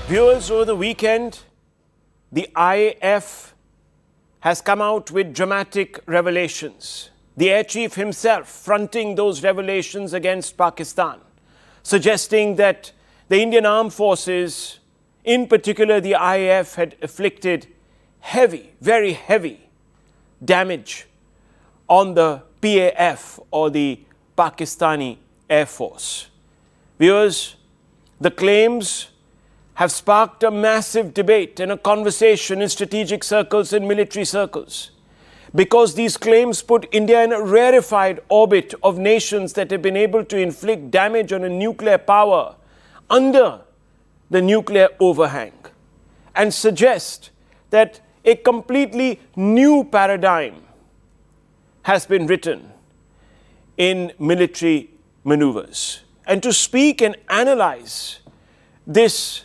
Viewers, over the weekend, the IAF has come out with dramatic revelations. The Air Chief himself fronting those revelations against Pakistan, suggesting that the Indian Armed Forces, in particular the IAF, had inflicted heavy, very heavy damage on the PAF or the Pakistani Air Force. Viewers, the claims have sparked a massive debate and a conversation in strategic circles and military circles, because these claims put India in a rarefied orbit of nations that have been able to inflict damage on a nuclear power under the nuclear overhang, and suggest that a completely new paradigm has been written in military maneuvers. And to speak and analyze this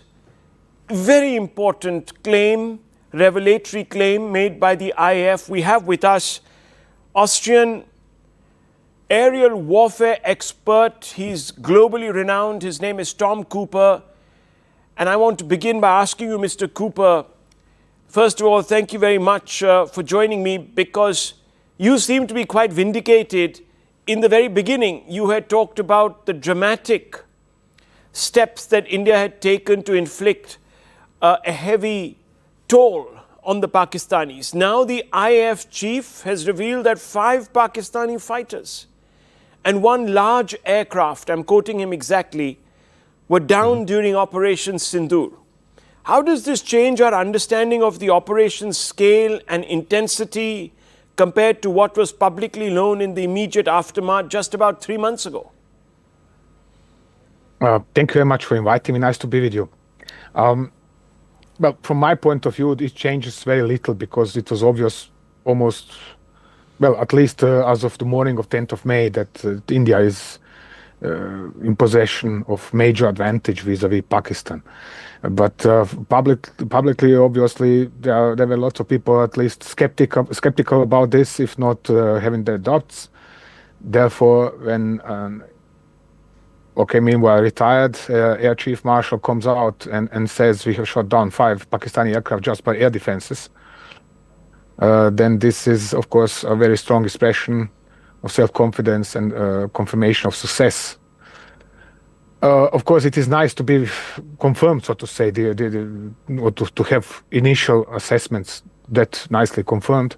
very important claim, revelatory claim made by the IAF, we have with us Austrian aerial warfare expert. He's globally renowned. His name is Tom Cooper. And I want to begin by asking you, Mr. Cooper, first of all, thank you very much for joining me, because you seem to be quite vindicated. In the very beginning, you had talked about the dramatic steps that India had taken to inflict a heavy toll on the Pakistanis. Now the IAF chief has revealed that 5 Pakistani fighters and 1 large aircraft, I'm quoting him exactly, were down during Operation Sindoor. How does this change our understanding of the operation's scale and intensity compared to what was publicly known in the immediate aftermath just about 3 months ago? Thank you very much for inviting me. Nice to be with you. Well, from my point of view, it changes very little, because it was obvious almost, well, at least as of the morning of 10th of May, that India is in possession of major advantage vis-a-vis Pakistan. But publicly, obviously, there were lots of people at least skeptical about this, if not having their doubts. Therefor, when meanwhile, retired Air Chief Marshal comes out and says we have shot down 5 Pakistani aircraft just by air defenses, then this is, of course, a very strong expression of self-confidence and confirmation of success. Of course, it is nice to be confirmed, so to say, or to have initial assessments that nicely confirmed.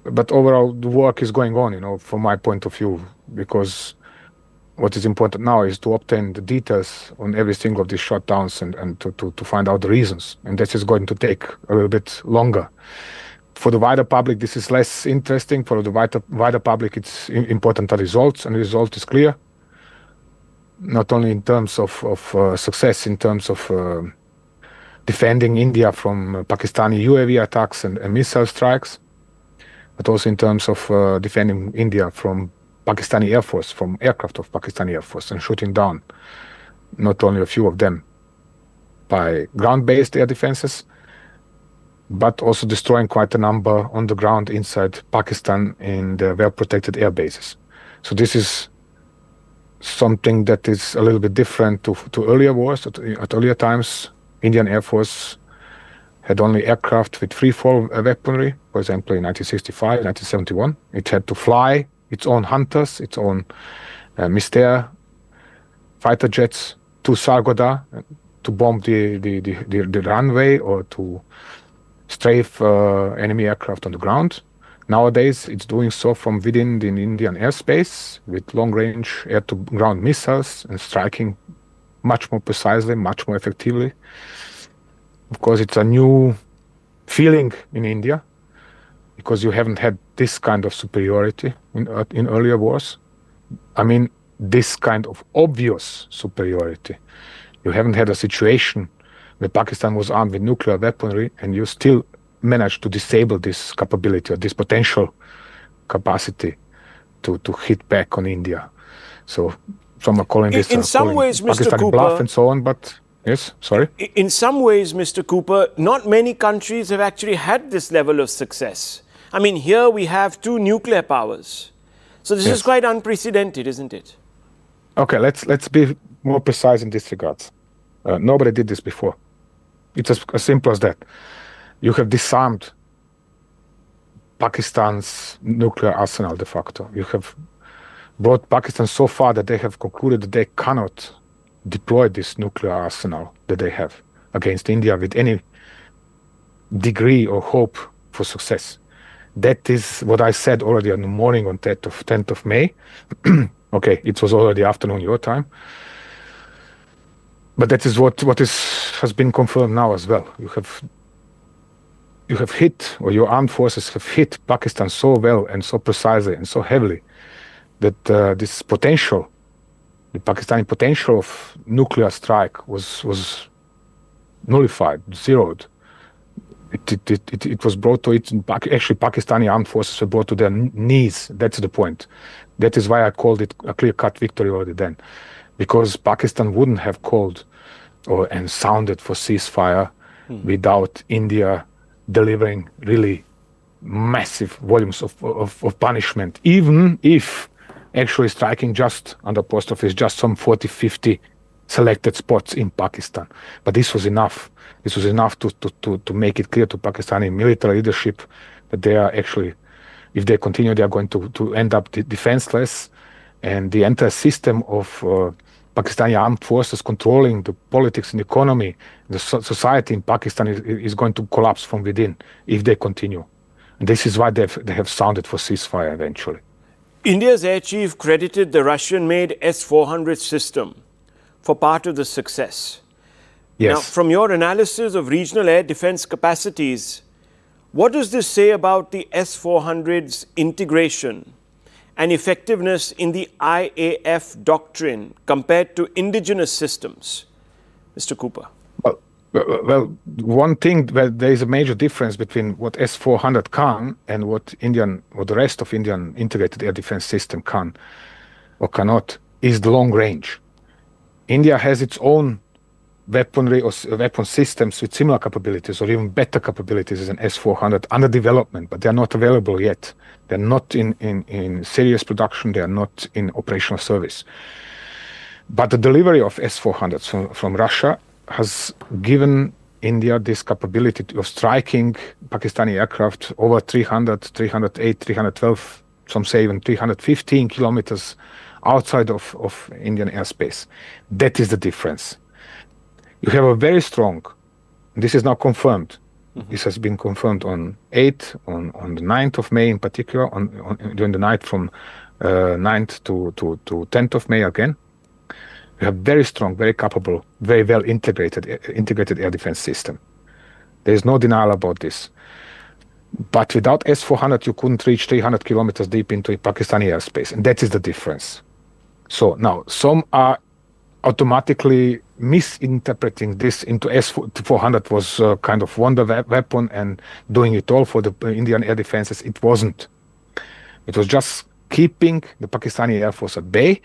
But overall, the work is going on, from my point of view, because what is important now is to obtain the details on every single of these shutdowns and to find out the reasons. And this is going to take a little bit longer. For the wider public, this is less interesting. For the wider public, it's important the results, and the result is clear. Not only in terms of success, in terms of defending India from Pakistani UAV attacks and missile strikes, but also in terms of defending India from Pakistani Air Force, from aircraft of Pakistani Air Force, and shooting down not only a few of them by ground-based air defenses, but also destroying quite a number on the ground inside Pakistan in the well-protected air bases. So this is something that is a little bit different to earlier wars. At earlier times, Indian Air Force had only aircraft with free-fall weaponry. For example, in 1965, 1971, it had to fly its own Hunters, its own Mystère fighter jets to Sargodha to bomb the runway or to strafe enemy aircraft on the ground. Nowadays, it's doing so from within the Indian airspace with long-range air-to-ground missiles and striking much more precisely, much more effectively. Of course, it's a new feeling in India, because you haven't had this kind of superiority in earlier wars. I mean, this kind of obvious superiority. You haven't had a situation where Pakistan was armed with nuclear weaponry and you still managed to disable this capability or this potential capacity to hit back on India. So some are calling this in some ways, Mr. Pakistani Cooper, bluff and so on, but yes, sorry? In some ways, Mr. Cooper, not many countries have actually had this level of success. I mean, here we have 2 nuclear powers. So this is quite unprecedented, isn't it? Okay, let's be more precise in this regard. Nobody did this before. It's as simple as that. You have disarmed Pakistan's nuclear arsenal de facto. You have brought Pakistan so far that they have concluded that they cannot deploy this nuclear arsenal that they have against India with any degree or hope for success. That is what I said already in the morning on 10th of May. Okay, it was already afternoon your time. But that is what has been confirmed now as well. You have hit, or your armed forces have hit Pakistan so well and so precisely and so heavily that this potential, the Pakistani potential of nuclear strike was nullified, zeroed. It was brought to it. Actually, Pakistani armed forces were brought to their knees. That's the point. That is why I called it a clear-cut victory already then, because Pakistan wouldn't have called and sounded for ceasefire without India delivering really massive volumes of punishment, even if actually striking just under post office, just some 40-50 selected spots in Pakistan. But this was enough. This was enough to make it clear to Pakistani military leadership that they are actually, if they continue, they are going to end up defenseless, and the entire system of Pakistani armed forces controlling the politics and economy, the society in Pakistan is going to collapse from within if they continue. And this is why they have sounded for ceasefire eventually. India's air chief credited the Russian-made S-400 system for part of the success. Yes. Now, from your analysis of regional air defense capacities, what does this say about the S-400's integration and effectiveness in the IAF doctrine compared to indigenous systems? Mr. Cooper. Well, one thing where there is a major difference between what S-400 can and what the rest of Indian integrated air defense system can or cannot is the long range. India has its own weaponry or weapon systems with similar capabilities or even better capabilities than S-400 under development, but they are not available yet. They're not in serious production. They are not in operational service. But the delivery of S-400s from Russia has given India this capability of striking Pakistani aircraft over 300, 308, 312, some say even 315 kilometers outside of Indian airspace. That is the difference. You have a very strong, this is now confirmed, this has been confirmed on 8th, on the 9th of May in particular, during the night from 9th to 10th of May again. We have very strong, very capable, very well integrated air defense system. There is no denial about this. But without S-400, you couldn't reach 300 kilometers deep into Pakistani airspace, and that is the difference. So now, some are automatically misinterpreting this into S-400 was a kind of wonder weapon and doing it all for the Indian air defenses. It wasn't. It was just keeping the Pakistani Air Force at bay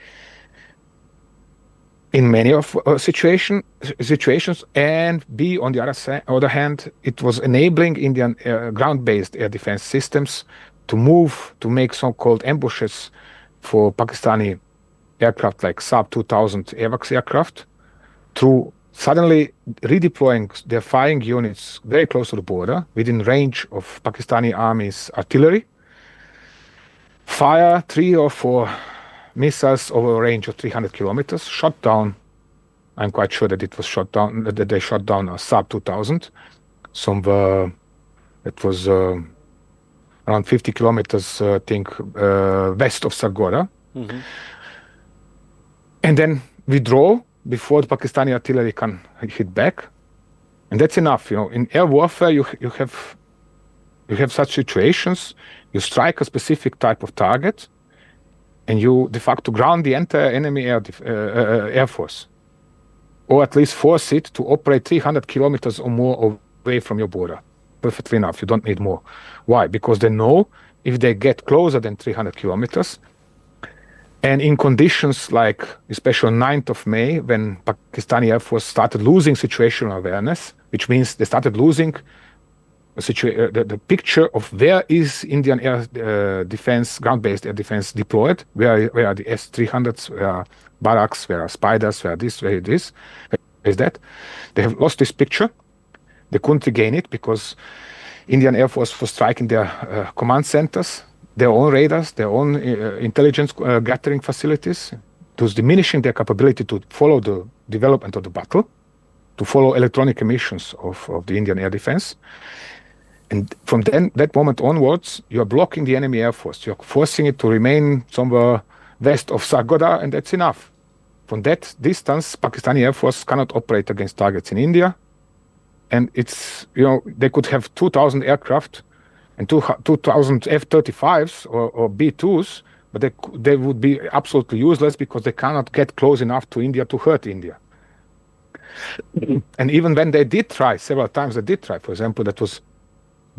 in many of situations, and B, on the other hand, it was enabling Indian ground-based air defense systems to move, to make so-called ambushes for Pakistani aircraft like Saab 2000 AWACS aircraft, through suddenly redeploying their firing units very close to the border, within range of Pakistani Army's artillery, fire 3 or 4 missiles over a range of 300 kilometers, shot down. I'm quite sure that it was shot down, that they shot down a Saab 2000. It was around 50 kilometers, I think, west of Sargora. Mm-hmm. And then withdraw before the Pakistani artillery can hit back. And that's enough. You know, in air warfare, you have such situations. You strike a specific type of target, and you de facto ground the entire enemy air force, or at least force it to operate 300 kilometers or more away from your border. Perfectly enough. You don't need more. Why? Because they know if they get closer than 300 kilometers, and in conditions like, especially on 9th of May, when Pakistani Air Force started losing situational awareness, which means they started losing the picture of where is Indian air defense, ground-based air defense deployed, where are the S-300s, where are barracks, where are spiders, where are this, where is this, where is that. They have lost this picture, They couldn't regain it because Indian Air Force was striking their command centers, their own radars, their own intelligence gathering facilities. It was diminishing their capability to follow the development of the battle, to follow electronic emissions of the Indian air defense. And from that moment onwards, you are blocking the enemy air force. You're forcing it to remain somewhere west of Sargodha, and that's enough. From that distance, Pakistani Air Force cannot operate against targets in India. And it's, they could have 2,000 aircraft and 2,000 F-35s or B-2s, but they would be absolutely useless because they cannot get close enough to India to hurt India. And even when they did try, several times they did try, for example, that was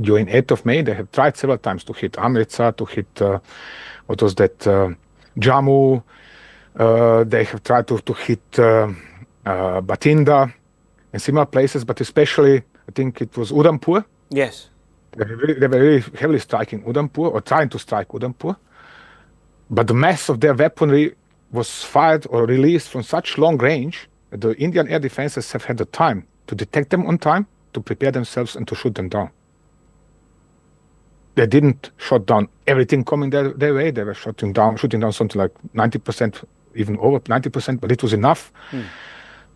during 8th of May, they have tried several times to hit Amritsar, to hit, Jammu. They have tried to hit Bathinda and similar places, but especially, I think it was Udhampur. Yes. They were really heavily striking Udhampur, or trying to strike Udhampur. But the mass of their weaponry was fired or released from such long range that the Indian air defenses have had the time to detect them on time, to prepare themselves, and to shoot them down. They didn't shoot down everything coming their way. They were shooting down something like 90%, even over 90%, but it was enough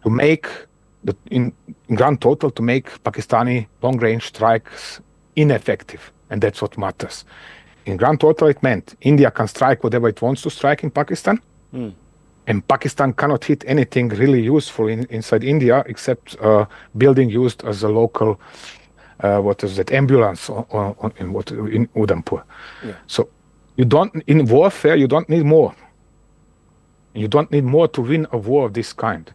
to make, in grand total, to make Pakistani long-range strikes ineffective. And that's what matters. In grand total, it meant India can strike whatever it wants to strike in Pakistan, and Pakistan cannot hit anything really useful inside India except building used as a local ambulance in Udhampur. Yeah. So in warfare, you don't need more. You don't need more to win a war of this kind.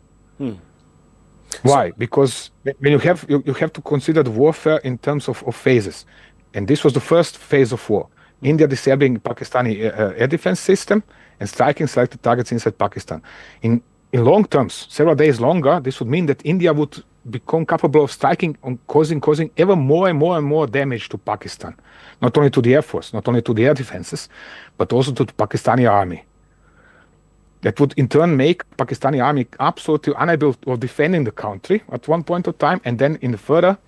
Why? Because when you have to consider the warfare in terms of phases. And this was the first phase of war. India disabling Pakistani air defense system and striking selected targets inside Pakistan. In long terms, several days longer, this would mean that India would become capable of striking and causing ever more and more damage to Pakistan. Not only to the Air Force, not only to the air defenses, but also to the Pakistani army. That would in turn make Pakistani army absolutely unable of defending the country at one point of time, and then in the further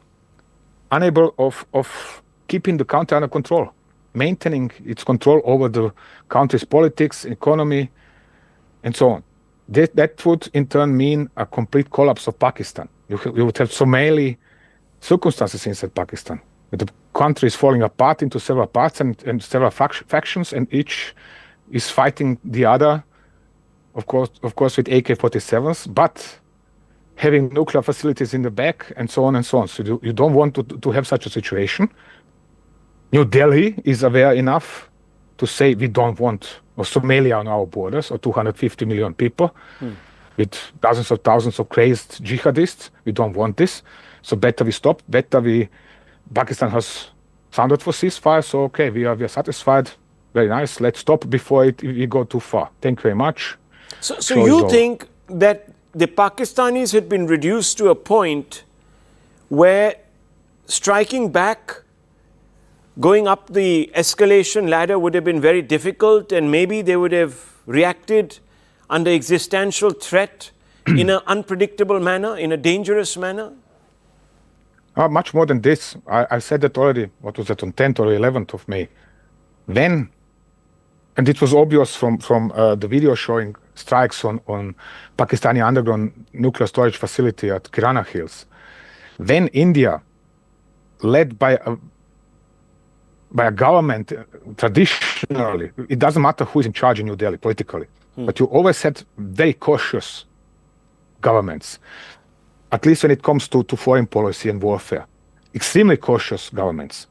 unable of keeping the country under control, maintaining its control over the country's politics, economy, and so on. That would in turn mean a complete collapse of Pakistan. You would have so many circumstances inside Pakistan. The country is falling apart into several parts and several factions, and each is fighting the other, of course with AK-47s, but having nuclear facilities in the back, and so on and so on. So you don't want to have such a situation. New Delhi is aware enough to say we don't want Somalia on our borders, or 250 million people with dozens of thousands of crazed jihadists. We don't want this. So better we stop. Pakistan has sounded for ceasefire. So okay, we are satisfied. Very nice. Let's stop before we go too far. Thank you very much. So you think that the Pakistanis had been reduced to a point where striking back, going up the escalation ladder would have been very difficult, and maybe they would have reacted under existential threat in an unpredictable manner, in a dangerous manner? Much more than this. I said that already, what was that, on 10th or 11th of May. Then, and it was obvious from the video showing strikes on Pakistani underground nuclear storage facility at Kirana Hills. When India, led by a government, traditionally, it doesn't matter who is in charge in New Delhi politically, but you always had very cautious governments, at least when it comes to foreign policy and warfare. Extremely cautious governments,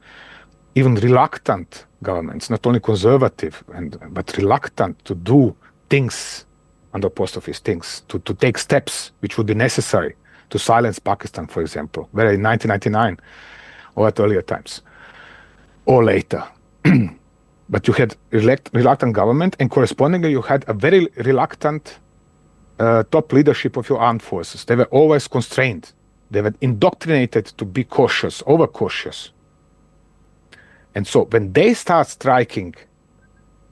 even reluctant governments, not only conservative, but reluctant to do things under post office, things, to take steps which would be necessary to silence Pakistan, for example, whether in 1999 or at earlier times, or later. But you had reluctant government, and correspondingly you had a very reluctant top leadership of your armed forces. They were always constrained. They were indoctrinated to be cautious, overcautious. And so when they start striking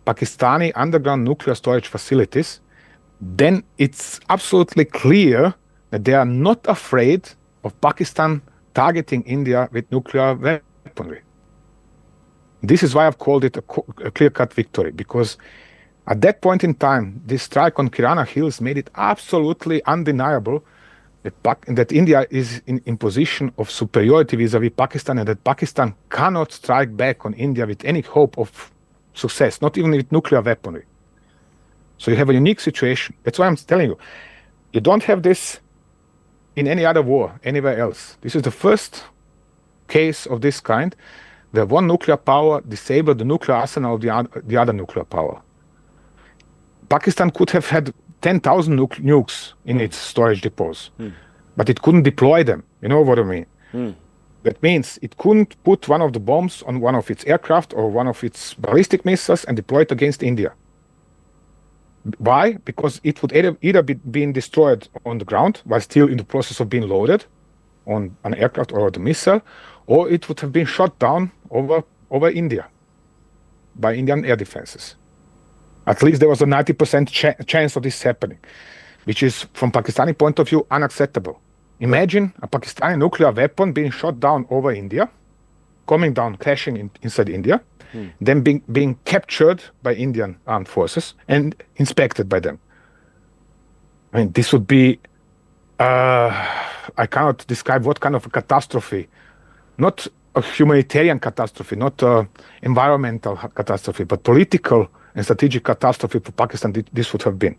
Pakistani underground nuclear storage facilities, then it's absolutely clear that they are not afraid of Pakistan targeting India with nuclear weaponry. This is why I've called it a clear-cut victory, because at that point in time, this strike on Kirana Hills made it absolutely undeniable that India is in position of superiority vis-a-vis Pakistan, and that Pakistan cannot strike back on India with any hope of success, not even with nuclear weaponry. So you have a unique situation. That's why I'm telling you, you don't have this in any other war anywhere else. This is the first case of this kind where one nuclear power disabled the nuclear arsenal of the other nuclear power. Pakistan could have had 10,000 nukes in its storage depots, but it couldn't deploy them. You know what I mean? That means it couldn't put one of the bombs on one of its aircraft or one of its ballistic missiles and deploy it against India. Why? Because it would either be being destroyed on the ground while still in the process of being loaded on an aircraft or the missile, or it would have been shot down over India by Indian air defenses. At least there was a 90% chance of this happening, which is, from Pakistani point of view, unacceptable. Imagine a Pakistani nuclear weapon being shot down over India, coming down, crashing inside India, then being captured by Indian armed forces and inspected by them. I mean, this would be, I cannot describe what kind of a catastrophe, not a humanitarian catastrophe, not an environmental catastrophe, but political and strategic catastrophe for Pakistan this would have been.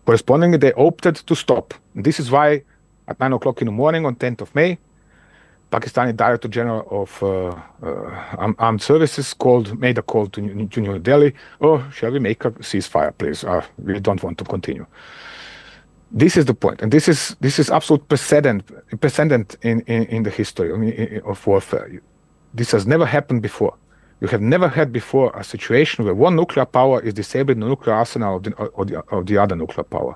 Correspondingly, they opted to stop. And this is why at 9 o'clock in the morning on 10th of May, Pakistani Director General of Armed Services made a call to New Delhi. Oh, shall we make a ceasefire, please? We don't want to continue. This is the point, and this is absolute precedent in the history of warfare. This has never happened before. You have never had before a situation where one nuclear power is disabling the nuclear arsenal of the other nuclear power.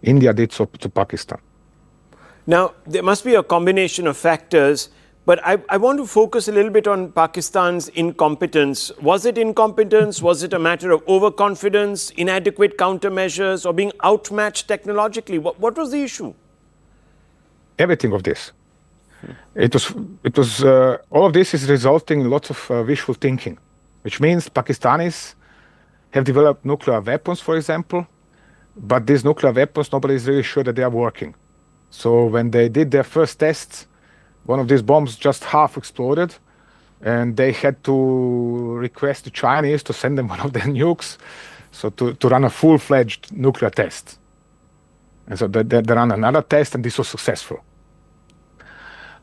India did so to Pakistan. Now, there must be a combination of factors, but I want to focus a little bit on Pakistan's incompetence. Was it incompetence? Was it a matter of overconfidence, inadequate countermeasures, or being outmatched technologically? What was the issue? Everything of this. It was all of this is resulting in lots of wishful thinking, which means Pakistanis have developed nuclear weapons, for example, but these nuclear weapons, nobody is really sure that they are working. So when they did their first tests, one of these bombs just half exploded, and they had to request the Chinese to send them one of their nukes, so to run a full-fledged nuclear test. And so they ran another test, and this was successful.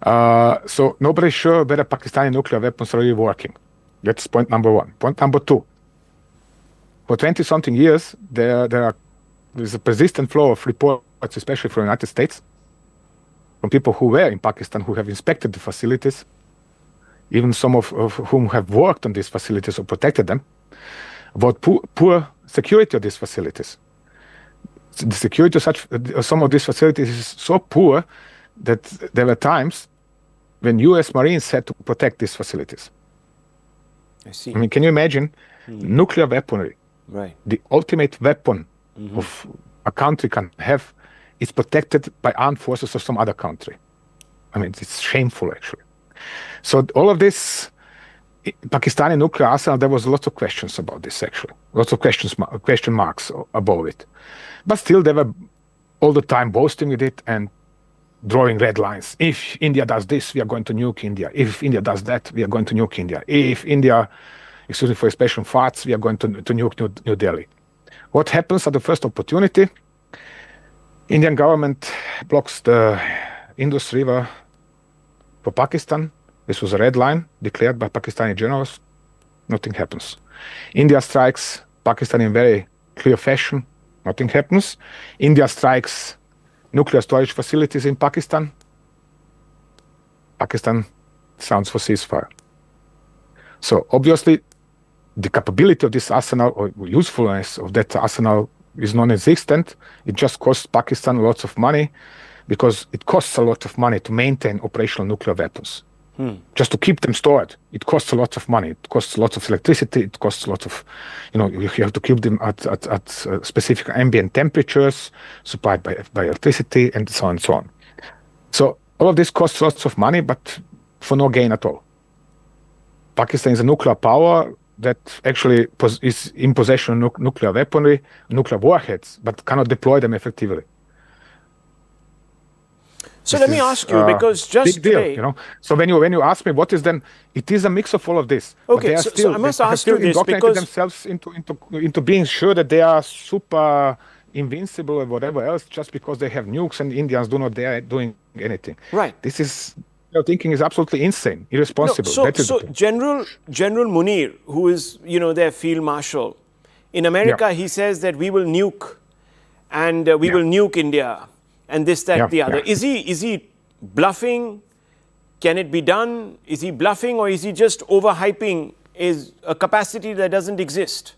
So nobody's sure whether Pakistani nuclear weapons are really working. That's point number one. Point number two. For 20-something years, there is a persistent flow of reports, especially from the United States, from people who were in Pakistan, who have inspected the facilities, even some of whom have worked on these facilities or protected them, about poor security of these facilities. The security of some of these facilities is so poor that there were times when U.S. Marines had to protect these facilities. I see. I mean, can you imagine nuclear weaponry? Right. The ultimate weapon of a country can have is protected by armed forces of some other country. I mean, it's shameful, actually. So all of this Pakistani nuclear arsenal, there was lots of questions about this, actually. Lots of question marks above it. But still, they were all the time boasting with it and drawing red lines. If India does this, we are going to nuke India. If India does that, we are going to nuke India. If India, excuse me for expression, farts, we are going to nuke New Delhi. What happens at the first opportunity? Indian government blocks the Indus River for Pakistan. This was a red line declared by Pakistani generals. Nothing happens. India strikes Pakistan in very clear fashion. Nothing happens. India strikes nuclear storage facilities in Pakistan. Pakistan sounds for ceasefire. So obviously, the capability of this arsenal or usefulness of that arsenal is non-existent. It just costs Pakistan lots of money because it costs a lot of money to maintain operational nuclear weapons. Just to keep them stored, it costs a lot of money. It costs lots of electricity. It costs lots of, you have to keep them at specific ambient temperatures supplied by electricity and so on and so on. So All of this costs lots of money, but for no gain at all. Pakistan is a nuclear power that actually is in possession of nuclear weaponry, nuclear warheads, but cannot deploy them effectively. So let me ask you, because just big deal, today, So when you ask me what is then, it is a mix of all of this. Okay, so I must ask you this because themselves into being sure that they are super invincible or whatever else just because they have nukes and Indians do not dare doing anything. Right. This is thinking is absolutely insane, irresponsible. So General Munir, who is their field marshal in America, he says that we will nuke, and we will nuke India, and this, that, the other. Is he bluffing? Can it be done? Is he bluffing, or is he just overhyping is a capacity that doesn't exist?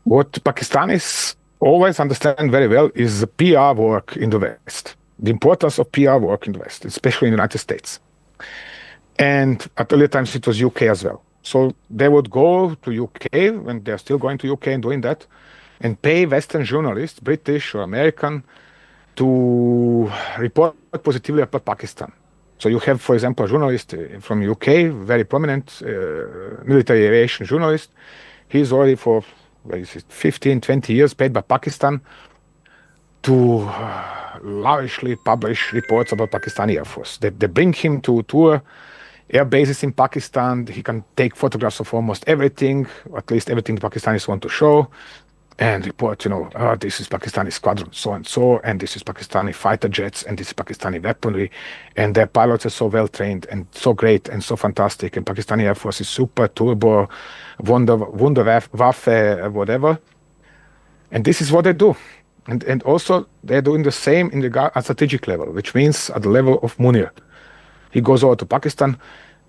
What Pakistanis always understand very well is the PR work in the West. The importance of PR work in the West, especially in the United States. And at earlier times, it was UK as well. So they would go to UK, when they're still going to UK and doing that, and pay Western journalists, British or American, to report positively about Pakistan. So you have, for example, a journalist from UK, very prominent military aviation journalist. He's already for 15, 20 years paid by Pakistan to lavishly publish reports about Pakistani Air Force. They bring him to tour air bases in Pakistan. He can take photographs of almost everything, or at least everything the Pakistanis want to show, and report, this is Pakistani squadron, so, and this is Pakistani fighter jets, and this is Pakistani weaponry, and their pilots are so well trained, and so great, and so fantastic, and Pakistani Air Force is super turbo, Wunderwaffe, whatever. And this is what they do. And also, they're doing the same in the strategic level, which means at the level of Munir. He goes over to Pakistan,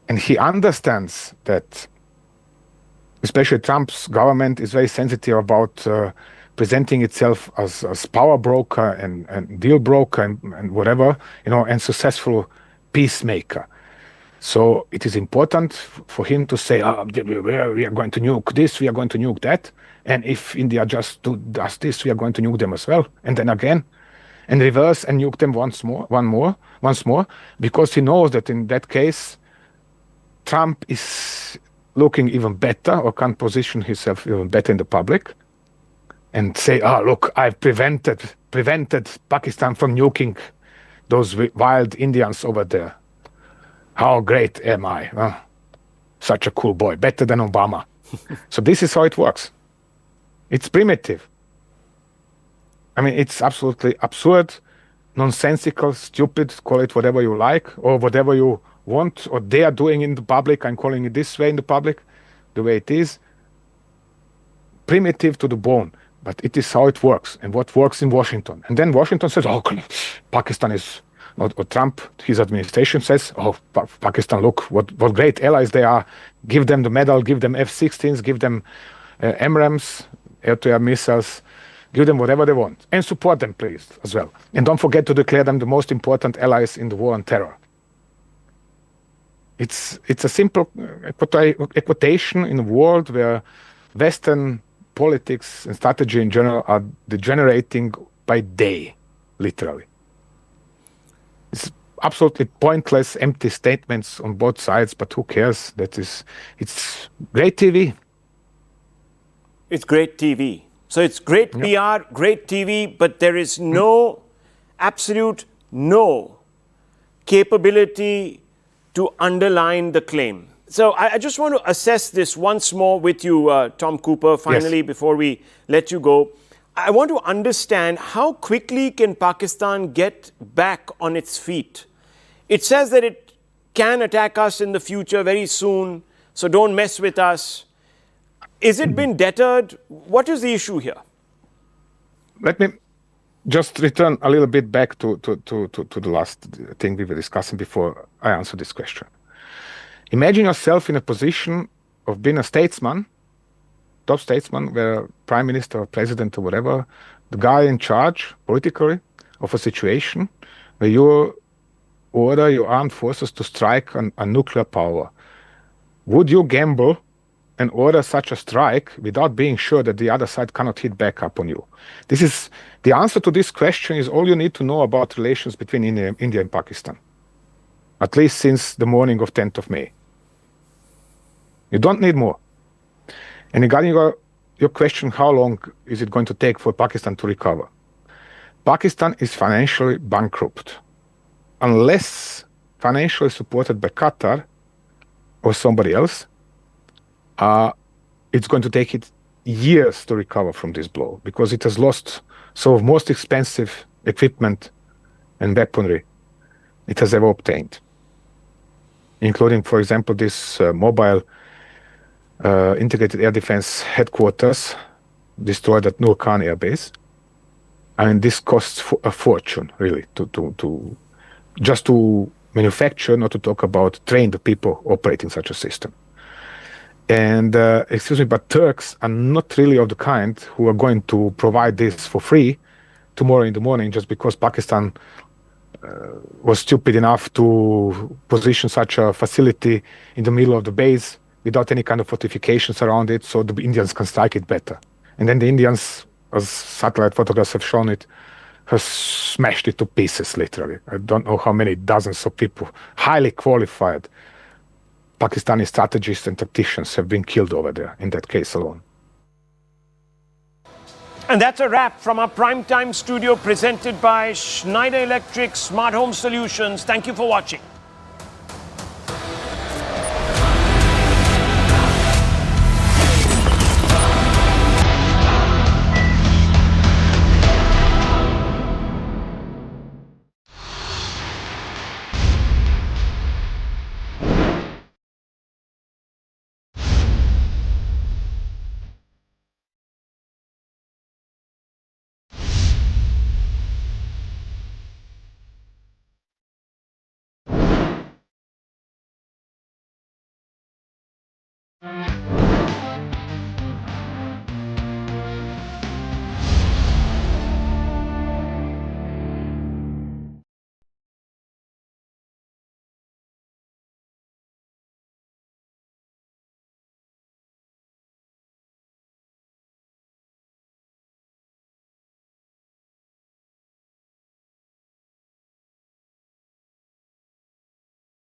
and he understands that especially Trump's government is very sensitive about presenting itself as power broker and deal broker and whatever, and successful peacemaker. So it is important for him to say, we are going to nuke this, we are going to nuke that. And if India just does this, we are going to nuke them as well. And then again, and reverse and nuke them once more, because he knows that in that case, Trump is looking even better or can position himself even better in the public and say, look, I've prevented Pakistan from nuking those wild Indians over there. How great am I? Such a cool boy, better than Obama. So this is how it works. It's primitive. I mean, it's absolutely absurd, nonsensical, stupid, call it whatever you like, or whatever you want, or they are doing in the public. I'm calling it this way in the public, the way it is. Primitive to the bone, but it is how it works, and what works in Washington. And then Washington says, Pakistan is, or Trump, his administration says, Pakistan, look, what great allies they are. Give them the medal, give them F-16s, give them MRAMs, air-to-air missiles, give them whatever they want, and support them, please, as well. And don't forget to declare them the most important allies in the war on terror. It's a simple equation in a world where Western politics and strategy in general are degenerating by day, literally. It's absolutely pointless, empty statements on both sides, but who cares? It's great TV. It's great TV. So it's great PR, great TV, but there is absolute no capability to underline the claim. So I just want to assess this once more with you, Tom Cooper, finally, before we let you go. I want to understand how quickly can Pakistan get back on its feet? It says that it can attack us in the future very soon, so don't mess with us. Is it been deterred? What is the issue here? Let me just return a little bit back to the last thing we were discussing before I answer this question. Imagine yourself in a position of being a statesman, top statesman, where prime minister or president or whatever, the guy in charge politically of a situation where you order your armed forces to strike a nuclear power. Would you gamble and order such a strike without being sure that the other side cannot hit back up on you? This is the answer to this question is all you need to know about relations between India and Pakistan, at least since the morning of 10th of May. You don't need more. And regarding your question, how long is it going to take for Pakistan to recover? Pakistan is financially bankrupt. Unless financially supported by Qatar or somebody else, it's going to take it years to recover from this blow because it has lost some of most expensive equipment and weaponry it has ever obtained, including, for example, this mobile integrated air defense headquarters destroyed at Nur Khan Air Base. I mean, this costs a fortune, really, to just to manufacture, not to talk about train the people operating such a system. And excuse me, but Turks are not really of the kind who are going to provide this for free tomorrow in the morning just because Pakistan was stupid enough to position such a facility in the middle of the base without any kind of fortifications around it so the Indians can strike it better. And then the Indians, as satellite photographs have shown it, have smashed it to pieces, literally. I don't know how many dozens of people, highly qualified Pakistani strategists and tacticians have been killed over there in that case alone. And that's a wrap from our primetime studio presented by Schneider Electric Smart Home Solutions. Thank you for watching.